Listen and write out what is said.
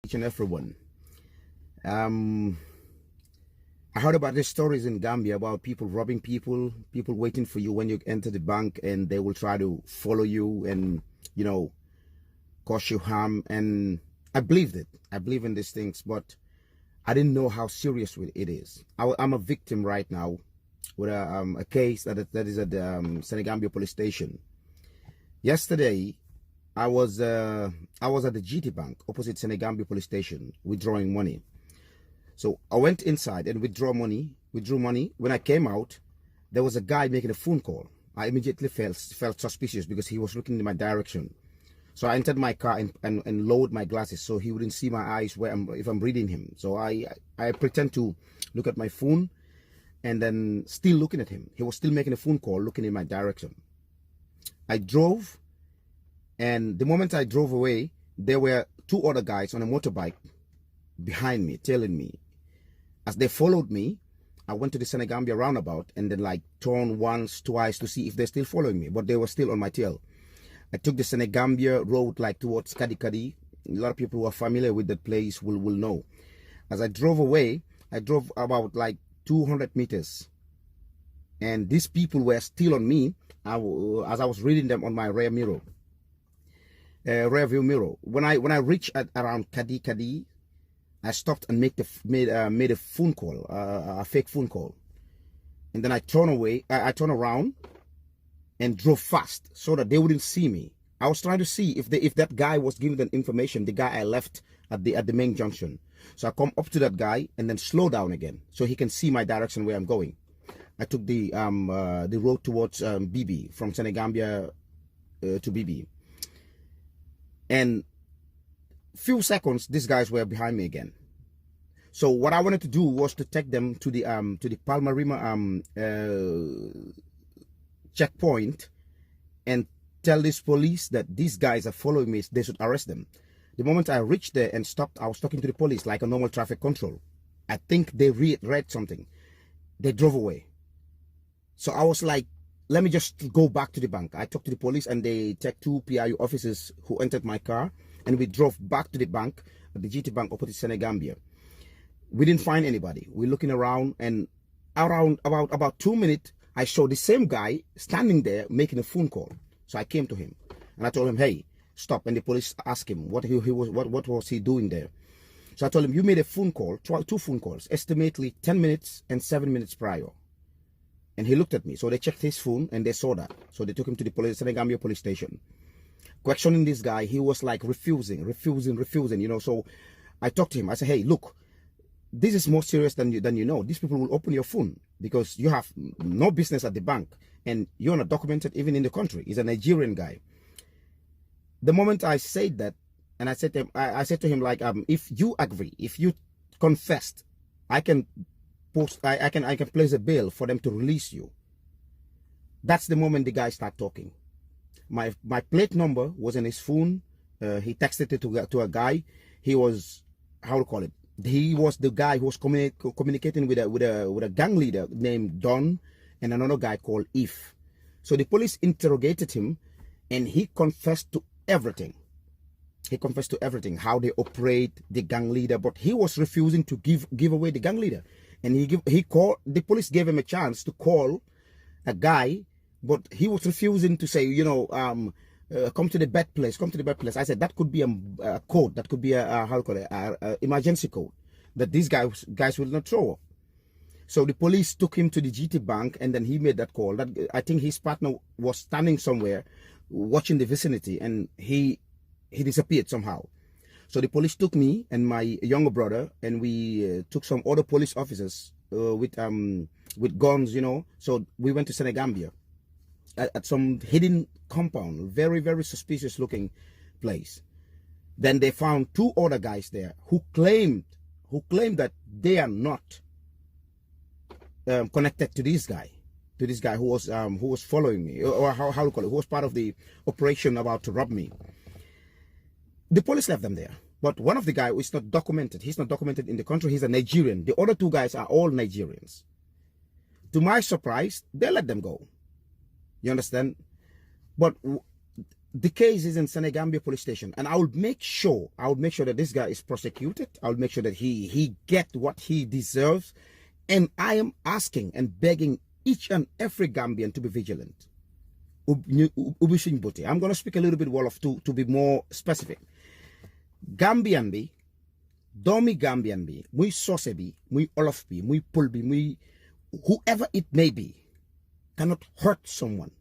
Each and everyone. I heard about these stories in Gambia about people robbing people, people waiting for you when you enter the bank, and they will try to follow you and, cause you harm. And I believed it. I believe in these things, but I didn't know how serious it is. I'm a victim right now with a case that is at the SeneGambia police station. Yesterday, I was at the GT Bank opposite SeneGambia police station withdrawing money. So I went inside and withdrew money. When I came out, there was a guy making a phone call. I immediately felt suspicious because he was looking in my direction. So I entered my car and lowered my glasses so he wouldn't see my eyes if I'm reading him. So I pretend to look at my phone and then still looking at him. He was still making a phone call, looking in my direction. I drove, and the moment I drove away, there were two other guys on a motorbike behind me, tailing me. As they followed me, I went to the SeneGambia roundabout and then turned once, twice to see if they're still following me, but they were still on my tail. I took the SeneGambia road towards Kadi. A lot of people who are familiar with that place will know. As I drove away, I drove about 200 meters, and these people were still on me as I was reading them on my rear view mirror. When I reached at around Kadi, I stopped and made a phone call, a fake phone call, and then I turned around and drove fast so that they wouldn't see me. I was trying to see if that guy was giving them information, the guy I left at the main junction. So I come up to that guy and then slow down again so he can see my direction where I'm going. I took the road towards BB, from SeneGambia to BB, and few seconds these guys were behind me again. So what I wanted to do was to take them to the Palmarima checkpoint and tell this police that these guys are following me, they should arrest them. The moment I reached there and stopped, I was talking to the police like a normal traffic control. I think they read something. They drove away. So I was like, let me just go back to the bank. I talked to the police and they took two PIU officers who entered my car, and we drove back to the bank, at the GT Bank opposite SeneGambia. We didn't find anybody. We're looking around, and around about 2 minutes, I saw the same guy standing there making a phone call. So I came to him and I told him, hey, stop. And the police asked him what was he doing there. So I told him, you made a phone call, two phone calls, estimately 10 minutes and 7 minutes prior. And he looked at me. So they checked his phone and they saw that. So they took him to the SeneGambia police station. Questioning this guy, he was refusing. So I talked to him. I said, hey, look, this is more serious than you know. These people will open your phone because you have no business at the bank and you're not documented even in the country. He's a Nigerian guy. The moment I said that, and I said to him, if you agree, if you confessed, I can place a bail for them to release you. That's the moment the guy started talking. My plate number was in his phone. He texted it to a guy. He was, how to call it? He was the guy who was communicating with a gang leader named Don and another guy called If. So the police interrogated him, and he confessed to everything. He confessed to everything, how they operate, the gang leader, but he was refusing to give away the gang leader. And the police gave him a chance to call a guy, but he was refusing to say, come to the bed place, come to the bed place. I said that could be a code, that could be a emergency code that these guys will not throw up. So the police took him to the GT Bank, and then he made that call. I think his partner was standing somewhere watching the vicinity, and he disappeared somehow. So the police took me and my younger brother, and we took some other police officers with guns, So we went to SeneGambia at some hidden compound, very, very suspicious looking place. Then they found two other guys there who claimed that they are not connected to this guy who was following me, or how to call it, who was part of the operation about to rob me. The police left them there. But one of the guys is not documented. He's not documented in the country. He's a Nigerian. The other two guys are all Nigerians. To my surprise, they let them go. You understand? But the case is in SeneGambia police station, and I will make sure that this guy is prosecuted. I will make sure that he get what he deserves. And I am asking and begging each and every Gambian to be vigilant. I'm going to speak a little bit Wolof to be more specific. Gambian bi, domi Gambian bi, muy Sose bi, muy Olof bi, muy Pul bi, muy whoever it may be, cannot hurt someone